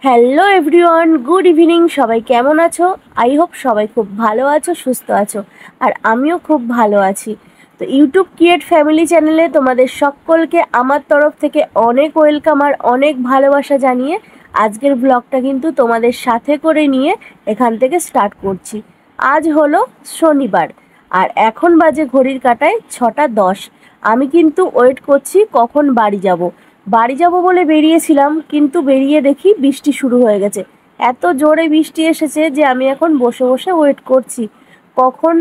Hello everyone, good evening. সবাই কেমন আছো? আই হোপ সবাই খুব ভালো আছো, সুস্থ আছো। আর আমিও খুব ভালো আছি। তো ইউটিউব ক্রিয়েট ফ্যামিলি চ্যানেলে তোমাদের সকলকে আমার তরফ থেকে অনেক ওয়েলকাম আর অনেক ভালোবাসা জানিয়ে আজকের ব্লগটা কিন্তু তোমাদের সাথে করে নিয়ে এখান থেকে স্টার্ট করছি। আজ হলো শনিবার আর এখন বাজে ঘড়ির কাঁটায় 6টা 10। আমি কিন্তু ওয়েট করছি কখন বাড়ি যাব বলে বেরিয়েছিলাম, কিন্তু বেরিয়ে দেখি বৃষ্টি শুরু হয়ে গেছে। এত জোরে বৃষ্টি এসেছে যে আমি এখন বসে বসে ওয়েট করছি কখন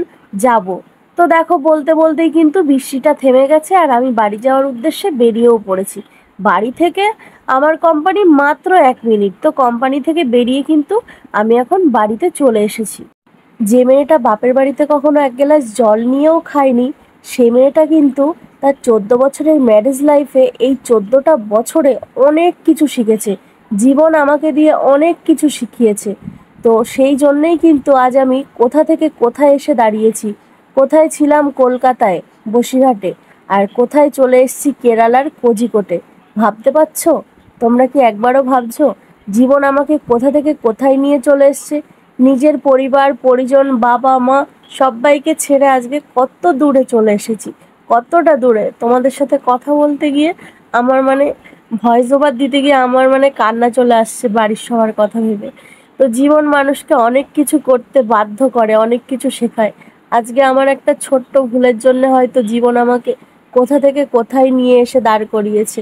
যাব। তো দেখো, বলতে বলতেই কিন্তু বৃষ্টিটা থেমে গেছে আর আমি বাড়ি যাওয়ার উদ্দেশ্যে বেরিয়েও পড়েছি। বাড়ি থেকে আমার কোম্পানি মাত্র 1 মিনিট, তো কোম্পানি থেকে বেরিয়ে কিন্তু আমি এখন বাড়িতে চলে এসেছি। যে মেয়েটা বাপের বাড়িতে কখনো এক গ্লাস জল নিয়েও খায়নি, সে মেয়েটা কিন্তু তার 14 বছরের ম্যারেজ লাইফে এই 14টা বছরে অনেক কিছু শিখেছে। জীবন আমাকে দিয়ে অনেক কিছু শিখিয়েছে। তো সেই জন্যেই কিন্তু আজ আমি কোথা থেকে কোথায় এসে দাঁড়িয়েছি। কোথায় ছিলাম? কলকাতায় বসিরহাটে, আর কোথায় চলে এসেছি কেরালার কোঝিকোটে। ভাবতে পারছো? তোমরা কি একবারও ভাবছো জীবন আমাকে কোথা থেকে কোথায় নিয়ে চলে এসছে? নিজের পরিবার পরিজন, বাবা মা সবাইকে ছেড়ে আজকে কত দূরে চলে এসেছি। কতটা দূরে, তোমাদের সাথে কথা বলতে গিয়ে আমার ভয়েস ওভার দিতে গিয়ে আমার কান্না চলে আসছে বাড়ির সবার কথা ভেবে। তো জীবন মানুষকে অনেক কিছু করতে বাধ্য করে, অনেক কিছু শেখায়। আজকে আমার একটা ছোট্ট ভুলের জন্য হয়তো জীবন আমাকে কোথা থেকে কোথায় নিয়ে এসে দাঁড় করিয়েছে।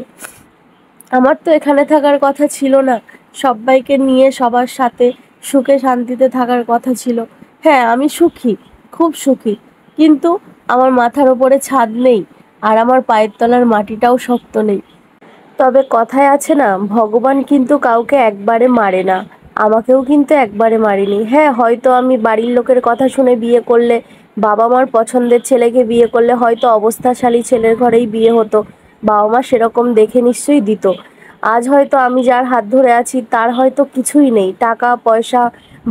আমার তো এখানে থাকার কথা ছিল না, সবাইকে নিয়ে সবার সাথে সুখে শান্তিতে থাকার কথা ছিল। হ্যাঁ, আমি সুখী, খুব সুখী, কিন্তু আমার মাথার ওপরে ছাদ নেই আর আমার পায়ের তলার মাটিটাও শক্ত নেই। তবে কথায় আছে না, ভগবান কিন্তু কাউকে একবারে মারে না। আমাকেও কিন্তু একবারে মারিনি। হ্যাঁ, হয়তো আমি বাড়ির লোকের কথা শুনে বিয়ে করলে, বাবা মার পছন্দের ছেলেকে বিয়ে করলে হয়তো অবস্থাশালী ছেলের ঘরেই বিয়ে হতো, বাবা মা সেরকম দেখে নিশ্চয়ই দিত। আজ হয়তো আমি যার হাত ধরে আছি তার হয়তো কিছুই নেই, টাকা পয়সা,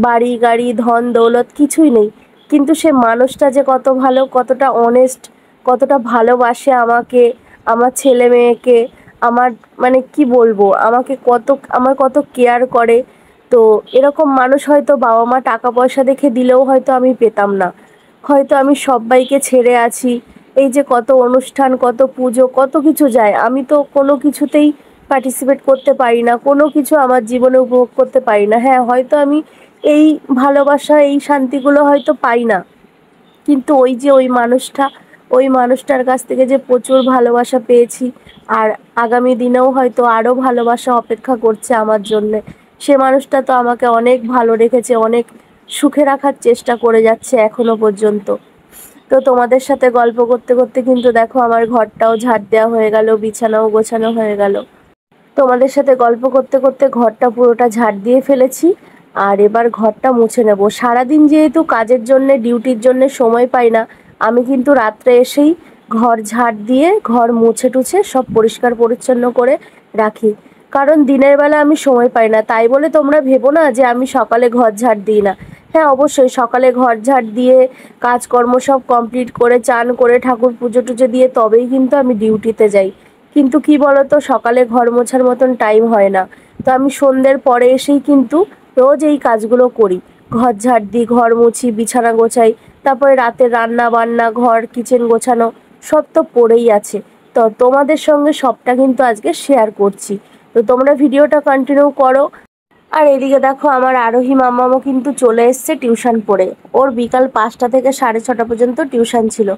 বাড়ি গাড়ি, ধন দৌলত কিছুই নেই, কিন্তু সে মানুষটা যে কত ভালো, কতটা অনেস্ট, কতটা ভালোবাসে আমাকে, আমার ছেলে মেয়েকে, আমার কি বলবো, আমাকে কত, আমার কত কেয়ার করে। তো এরকম মানুষ হয়তো বাবা মা টাকা পয়সা দেখে দিলেও হয়তো আমি পেতাম না। হয়তো আমি সবাইকে ছেড়ে আছি। এই যে কত অনুষ্ঠান, কত পুজো, কত কিছু যায়, আমি তো কোনো কিছুতেই পার্টিসিপেট করতে পারি না, কোনো কিছু আমার জীবনে উপভোগ করতে পারি না। হ্যাঁ, হয়তো আমি এই ভালোবাসা, এই শান্তিগুলো হয়তো পাই না, কিন্তু ওই যে ওই মানুষটার কাছ থেকে যে প্রচুর ভালোবাসা পেয়েছি, আর আগামী দিনেও হয়তো আরও ভালোবাসা অপেক্ষা করছে আমার জন্যে। সে মানুষটা তো আমাকে অনেক ভালো রেখেছে, অনেক সুখে রাখার চেষ্টা করে যাচ্ছে এখনো পর্যন্ত। তো তোমাদের সাথে গল্প করতে করতে কিন্তু দেখো আমার ঘরটাও ঝাড় দেওয়া হয়ে গেল, বিছানাও গোছানো হয়ে গেল। তোমাদের সাথে গল্প করতে করতে ঘরটা পুরোটা ঝাড় দিয়ে ফেলেছি। আর এবার ঘরটা মুছে নেব। সারাদিন যেহেতু কাজের জন্যে, ডিউটির জন্যে সময় পাই না, আমি কিন্তু রাত্রে এসেই ঘর ঝাড় দিয়ে, ঘর মুছে টুছে সব পরিষ্কার পরিচ্ছন্ন করে রাখি। কারণ দিনের বেলা আমি সময় পাই না। তাই বলে তোমরা ভেবো না যে আমি সকালে ঘর ঝাড় দিই না। হ্যাঁ, অবশ্যই সকালে ঘর ঝাড় দিয়ে কাজকর্ম সব কমপ্লিট করে, চান করে, ঠাকুর পুজো টুজো দিয়ে তবেই কিন্তু আমি ডিউটিতে যাই। কিন্তু কি বলতো, সকালে ঘর মোছার মতন টাইম হয় না। তো আমি সন্ধ্যের পরে এসেই কিন্তু রোজ এই কাজগুলো করি। ঘর ঝাড় দিই, ঘর মুছি, বিছানা গোছাই, তারপরে রাতে রান্না বান্না, ঘর কিচেন গোছানো সব তো পড়েই আছে। তো তোমাদের সঙ্গে সবটা কিন্তু আজকে শেয়ার করছি। তো তোমরা ভিডিওটা কন্টিনিউ করো। আর এদিকে দেখো, আমার আরোহী মামামও কিন্তু চলে এসছে টিউশন পড়ে। ওর বিকাল 5টা থেকে 6:30 পর্যন্ত টিউশন ছিল।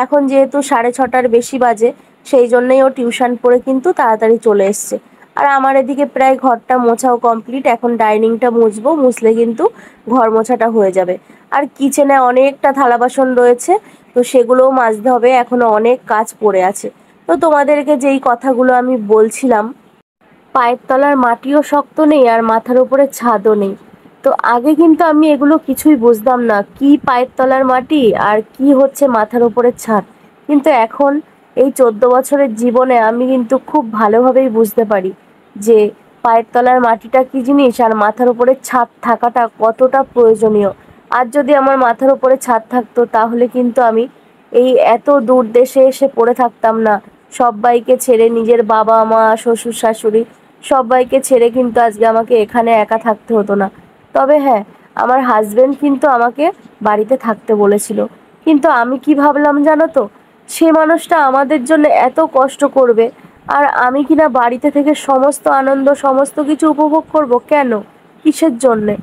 এখন যেহেতু 6:30-র বেশি বাজে, সেই জন্যই ও টিউশন পড়ে কিন্তু তাড়াতাড়ি চলে এসছে। আর আমার এদিকে প্রায় ঘরটা মোছাও কমপ্লিট। এখন ডাইনিংটা মুছবো, মুছলে কিন্তু ঘর মোছাটা হয়ে যাবে। আর কিচেনে অনেকটা থালা বাসন রয়েছে, তো সেগুলোও মাজতে হবে, এখনো অনেক কাজ পড়ে আছে। তো তোমাদেরকে যেই কথাগুলো আমি বলছিলাম, পায়ের তলার মাটিও শক্ত নেই আর মাথার উপরে ছাদও নেই। তো আগে কিন্তু আমি এগুলো কিছুই বুঝতাম না, কি পায়ের তলার মাটি আর কি হচ্ছে মাথার উপরে ছাদ। কিন্তু এখন এই 14 বছরের জীবনে আমি কিন্তু খুব ভালোভাবেই বুঝতে পারি যে পায়ের তলার মাটিটা কি জিনিস আর মাথার উপরে ছাদ থাকাটা কতটা প্রয়োজনীয়। আর যদি আমার মাথার উপরে ছাদ থাকতো তাহলে কিন্তু আমি এই এত দূর দেশে এসে পড়ে থাকতাম না, সবাইকে ছেড়ে, নিজের বাবা মা শ্বশুর শাশুড়ি সবাইকে ছেড়ে কিন্তু আজকে আমাকে এখানে একা থাকতে হতো না। তবে হ্যাঁ, আমার হাজবেন্ড কিন্তু আমাকে বাড়িতে থাকতে বলেছিল, কিন্তু আমি কি ভাবলাম জানো তো, সে মানুষটা আমাদের জন্য এত কষ্ট করবে আর আমি কিনা বাড়িতে থেকে সমস্ত আনন্দ সমস্ত কিছু উপভোগ করব, কেন, কিসের জন্যে?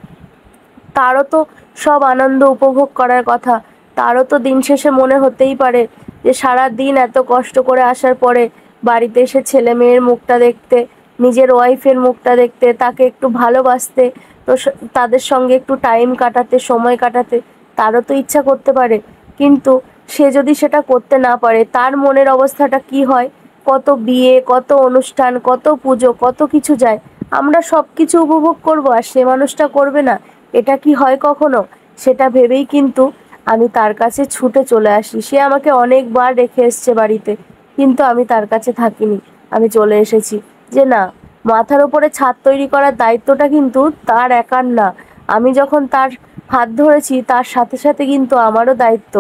তারও তো সব আনন্দ উপভোগ করার কথা। তারও তো দিন শেষে মনে হতেই পারে যে সারা দিন এত কষ্ট করে আসার পরে বাড়িতে এসে ছেলে মেয়ের মুখটা দেখতে, নিজের ওয়াইফের মুখটা দেখতে, তাকে একটু ভালোবাসতে, তো তাদের সঙ্গে একটু টাইম কাটাতে, সময় কাটাতে তারও তো ইচ্ছা করতে পারে। কিন্তু সে যদি সেটা করতে না পারে, তার মনের অবস্থাটা কি হয়? কত বিয়ে, কত অনুষ্ঠান, কত পুজো, কত কিছু যায়, আমরা সব কিছু উপভোগ করব আর সে মানুষটা করবে না, এটা কি হয় কখনো? সেটা ভেবেই কিন্তু আমি তার কাছে ছুটে চলে আসি। সে আমাকে অনেকবার রেখে এসছে বাড়িতে, কিন্তু আমি তার কাছে থাকিনি, আমি চলে এসেছি। যে না, মাথার উপরে ছাদ তৈরি করার দায়িত্বটা কিন্তু তার একার না। আমি যখন তার হাত ধরেছি, তার সাথে সাথে কিন্তু আমারও দায়িত্ব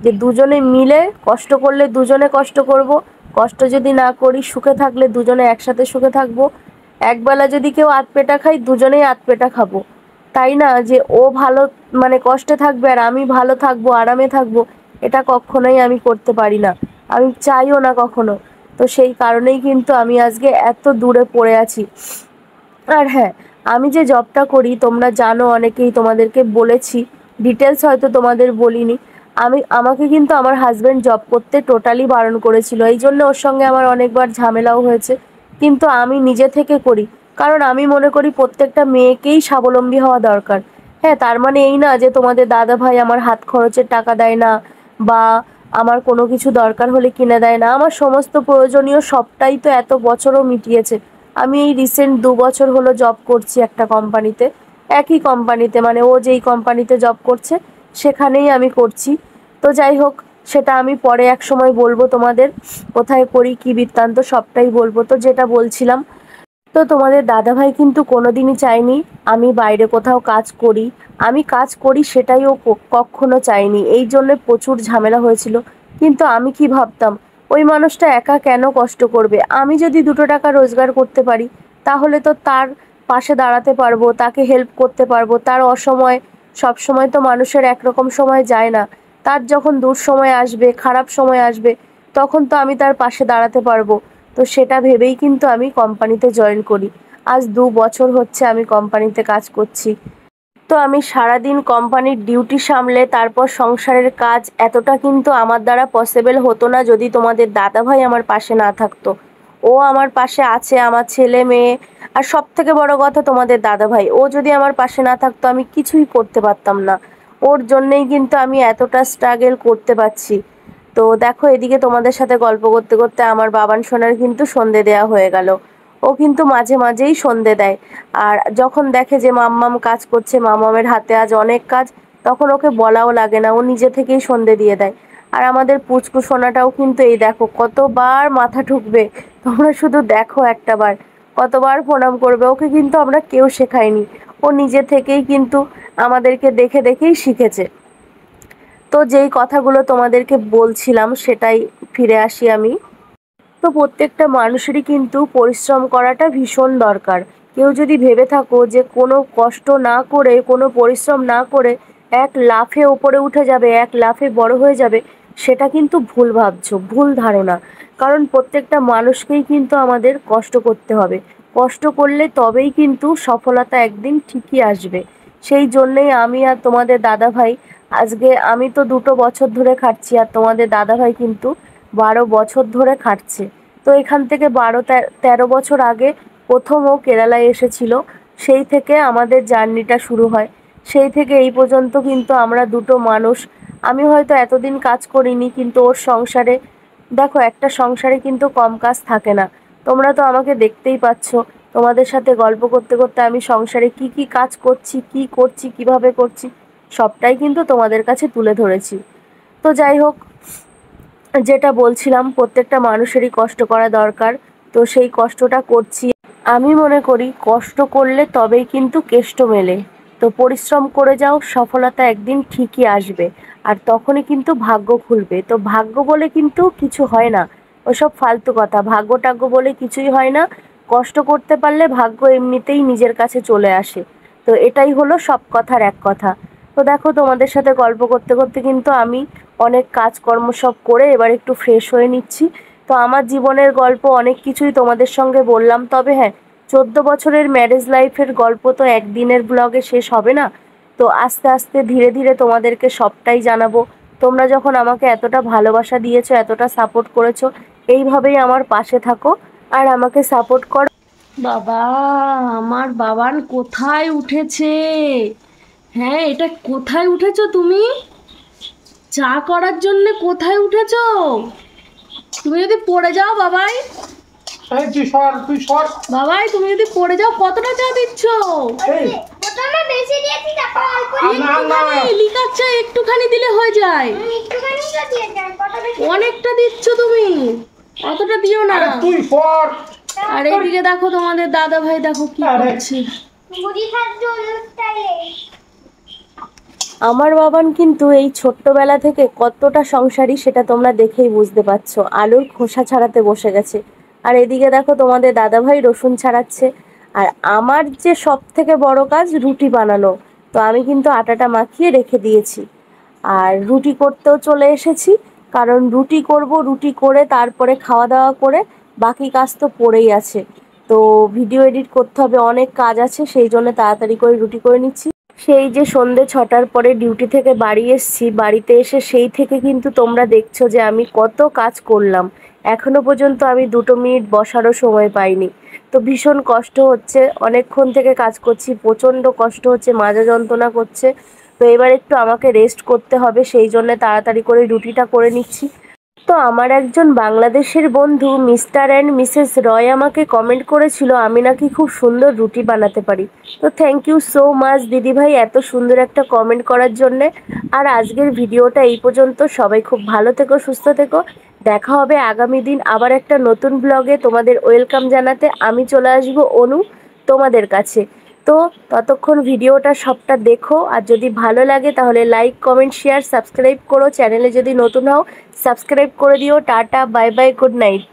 যে দুজনে মিলে কষ্ট করলে দুজনে কষ্ট করব, কষ্ট যদি না করি, সুখে থাকলে দুজনে একসাথে সুখে থাকবো। একবেলা যদি কেউ আধপেটা খাই, দুজনেই আধপেটা খাবো। তাই না? যে ও ভালো মানে কষ্টে থাকবে আর আমি ভালো থাকবো, আরামে থাকবো, এটা কখনোই আমি করতে পারি না, আমি চাইও না কখনো। তো সেই কারণেই কিন্তু আমি আজকে এত দূরে পড়ে আছি। আর হ্যাঁ, আমি যে জবটা করি তোমরা জানো, অনেকেই তোমাদেরকে বলেছি, ডিটেলস হয়তো তোমাদের বলিনি। আমাকে কিন্তু আমার হাজব্যান্ড জব করতে টোটালি বারণ করেছিল, এই জন্য ওর সঙ্গে আমার অনেকবার ঝামেলাও হয়েছে। কিন্তু আমি নিজে থেকে করি, কারণ আমি মনে করি প্রত্যেকটা মেয়েকেই স্বাবলম্বী হওয়া দরকার। হ্যাঁ, তার মানে এই না যে তোমাদের দাদা ভাই আমার হাত খরচের টাকা দেয় না, বা আমার কোনো কিছু দরকার হলে কিনে দেয় না। আমার সমস্ত প্রয়োজনীয় সবটাই তো এত বছরও মিটিয়েছে। আমি এই রিসেন্ট 2 বছর হলো জব করছি একটা কোম্পানিতে, একই কোম্পানিতে, মানে ও যেই কোম্পানিতে জব করছে সেখানেই আমি করছি। তো যাই হোক, সেটা আমি পরে এক সময় বলবো তোমাদের, কোথায় করি কী বৃত্তান্ত সবটাই বলবো। তো যেটা বলছিলাম, তো তোমাদের দাদাভাই কিন্তু কোনোদিনই চায়নি আমি বাইরে কোথাও কাজ করি। আমি কাজ করি সেটাই ও কখনো চায়নি, এই জন্য প্রচুর ঝামেলা হয়েছিল। কিন্তু আমি কি ভাবতাম, ওই মানুষটা একা কেন কষ্ট করবে? আমি যদি 2 টাকা রোজগার করতে পারি, তাহলে তো তার পাশে দাঁড়াতে পারবো, তাকে হেল্প করতে পারবো। তার অসময়, সব সময় তো মানুষের একরকম সময় যায় না। তার যখন দুঃসময় আসবে, খারাপ সময় আসবে, তখন তো আমি তার পাশে দাঁড়াতে পারবো। তো সেটা ভেবেই কিন্তু আমি কোম্পানিতে জয়েন করি। আজ 2 বছর হচ্ছে আমি কোম্পানিতে কাজ করছি। তো আমি সারাদিন কোম্পানির ডিউটি সামলে তারপর সংসারের কাজ, এতটা কিন্তু আমার দ্বারা পসিবল হতো না যদি তোমাদের দাদাভাই আমার পাশে না থাকতো। ও আমার পাশে আছে, আমার ছেলে মেয়ে, আর সব থেকে বড় কথা তোমাদের দাদাভাই, ও যদি আমার পাশে না থাকতো আমি কিছুই করতে পারতাম না। ওর জন্যেই কিন্তু আমি এতটা স্ট্রাগল করতে পারছি। তো দেখো, এদিকে তোমাদের সাথে গল্প করতে করতে আমার বাবান সোনার কিন্তু সন্ধে দেয়া হয়ে গেল। ও কিন্তু মাঝে মাঝেই সন্ধে দেয়। আর যখন দেখে যে মাম্মাম কাজ করছে, মাম্মামের হাতে আজ অনেক কাজ, তখন ওকে বলাও লাগে না, ও নিজে থেকেই সন্ধে দিয়ে দেয়। আর আমাদের পুচকু সোনাটাও কিন্তু এই দেখো কতবার মাথা ঠুকবে, তোমরা শুধু দেখো একটাবার, কতবার প্রণাম করবে। ওকে কিন্তু আমরা কেউ শেখাইনি, ও নিজে থেকেই কিন্তু আমাদেরকে দেখে দেখেই শিখেছে। তো যেই কথাগুলো তোমাদেরকে বলছিলাম সেটাই ফিরে আসি আমি। তো প্রত্যেকটা মানুষেরই কিন্তু পরিশ্রম করাটা ভীষণ দরকার। কেউ যদি ভেবে থাকো যে কোনো কষ্ট না করে, কোনো পরিশ্রম না করে এক লাফে ওপরে উঠে যাবে, এক লাফে বড় হয়ে যাবে, সেটা কিন্তু ভুল ভাবছো, ভুল ধারণা। কারণ প্রত্যেকটা মানুষকেই কিন্তু আমাদের কষ্ট করতে হবে। কষ্ট করলে তবেই কিন্তু সফলতা একদিন ঠিকই আসবে। সেই জন্যেই আমি আর তোমাদের দাদাভাই, আজকে আমি তো 2 বছর ধরে খাটছি, আর তোমাদের দাদাভাই কিন্তু 12 বছর ধরে খাটছে। তো এখান থেকে 13 বছর আগে প্রথম ও কেরালায় এসেছিল, সেই থেকে আমাদের জার্নিটা শুরু হয়। সেই থেকে এই পর্যন্ত কিন্তু আমরা দুটো মানুষ, আমি হয়তো এতদিন কাজ করিনি, কিন্তু ওর সংসারে দেখো, একটা সংসারে কিন্তু কম কাজ থাকে না। তোমরা তো আমাকে দেখতেই পাচ্ছ, তোমাদের সাথে গল্প করতে করতে আমি সংসারে কি কি কাজ করছি, কি করছি, কিভাবে করছি, সবটাই কিন্তু তোমাদের কাছে তুলে ধরেছি। তো যাই হোক, যেটা বলছিলাম, প্রত্যেকটা মানুষেরই কষ্ট করা দরকার। তো সেই কষ্টটা করছি। আমি মনে করি কষ্ট করলে তবেই কিন্তু কেষ্ট মেলে। তো পরিশ্রম করে যাও, সফলতা একদিন ঠিকই আসবে। আর তখনই কিন্তু ভাগ্য খুলবে। তো ভাগ্য বলে কিন্তু কিছু হয় না, ওসব ফালতু কথা, ভাগ্য টাগ্য বলে কিছুই হয় না। কষ্ট করতে পারলে ভাগ্য এমনিতেই নিজের কাছে চলে আসে। তো এটাই হলো সব কথার এক কথা। তো দেখো তোমাদের সাথে গল্প করতে করতে কিন্তু আমি অনেক কাজকর্ম সব করে এবার একটু ফ্রেশ হয়ে নিচ্ছি। তো আমার জীবনের গল্প অনেক কিছুই তোমাদের সঙ্গে বললাম, তবে হ্যাঁ, 14 বছরের ম্যারেজ লাইফের গল্প তো একদিনের ব্লগে শেষ হবে না। তো আস্তে আস্তে ধীরে ধীরে তোমাদেরকে সবটাই জানাবো। তোমরা যখন আমাকে এতটা ভালোবাসা দিয়েছো, এতটা সাপোর্ট করেছো, এইভাবেই আমার পাশে থাকো আর আমাকে সাপোর্ট করো। বাবা, আমার বাবান কোথায় উঠেছে? হ্যাঁ, এটা কোথায় উঠেছো তুমি? চা করার জন্য কোথায় উঠেছো? তুমি যদি পড়ে যাও বাবাই, বাবাই তুমি যদি পড়ে যাও, কতটা চা দিচ্ছ? লিকার চা একটুখানি দিলে হয়ে যায়, অনেকটা দিচ্ছ তুমি, অতটা দিও না। আর এইদিকে দেখো তোমাদের দাদা ভাই দেখো কি করছে। আমার বাবান কিন্তু এই ছোট্টবেলা থেকে কতটা সংসারী সেটা তোমরা দেখেই বুঝতে পারছো। আলুর খোসা ছাড়াতে বসে গেছে। আর এদিকে দেখো তোমাদের দাদাভাই রসুন ছাড়াচ্ছে। আর আমার যে সব থেকে বড় কাজ রুটি বানানো, তো আমি কিন্তু আটাটা মাখিয়ে রেখে দিয়েছি। আর রুটি করতেও চলে এসেছি, কারণ রুটি করব, রুটি করে তারপরে খাওয়া দাওয়া করে বাকি কাজ তো পড়েই আছে। তো ভিডিও এডিট করতে হবে, অনেক কাজ আছে, সেই জন্য তাড়াতাড়ি করে রুটি করে নিচ্ছি। সেই যে সন্ধে 6টার পরে ডিউটি থেকে বাড়ি এসেছি, বাড়িতে এসে সেই থেকে কিন্তু তোমরা দেখছো যে আমি কত কাজ করলাম। এখনো পর্যন্ত আমি 2 মিনিট বসারও সময় পাইনি। তো ভীষণ কষ্ট হচ্ছে, অনেকক্ষণ থেকে কাজ করছি, প্রচণ্ড কষ্ট হচ্ছে, মাজা যন্ত্রণা করছে। তো এবার একটু আমাকে রেস্ট করতে হবে, সেই জন্য তাড়াতাড়ি করে রুটিটা করে নিচ্ছি। তো আমার একজন বাংলাদেশের বন্ধু মিস্টার অ্যান্ড মিসেস রয় আমাকে কমেন্ট করেছিল আমি নাকি খুব সুন্দর রুটি বানাতে পারি। তো থ্যাংক ইউ সো মাচ দিদিভাই এত সুন্দর একটা কমেন্ট করার জন্যে। আর আজকের ভিডিওটা এই পর্যন্ত। সবাই খুব ভালো থেকো, সুস্থ থেকো। দেখা হবে আগামী দিন আবার একটা নতুন ব্লগে। তোমাদের ওয়েলকাম জানাতে আমি চলে আসবো অনু তোমাদের কাছে। তো ততক্ষণ ভিডিওটা সবটা দেখো, আর যদি ভালো লাগে তাহলে লাইক, কমেন্ট, শেয়ার, সাবস্ক্রাইব করো। চ্যানেলে যদি নতুন হও সাবস্ক্রাইব করে দিও। Tata, bye bye, good night.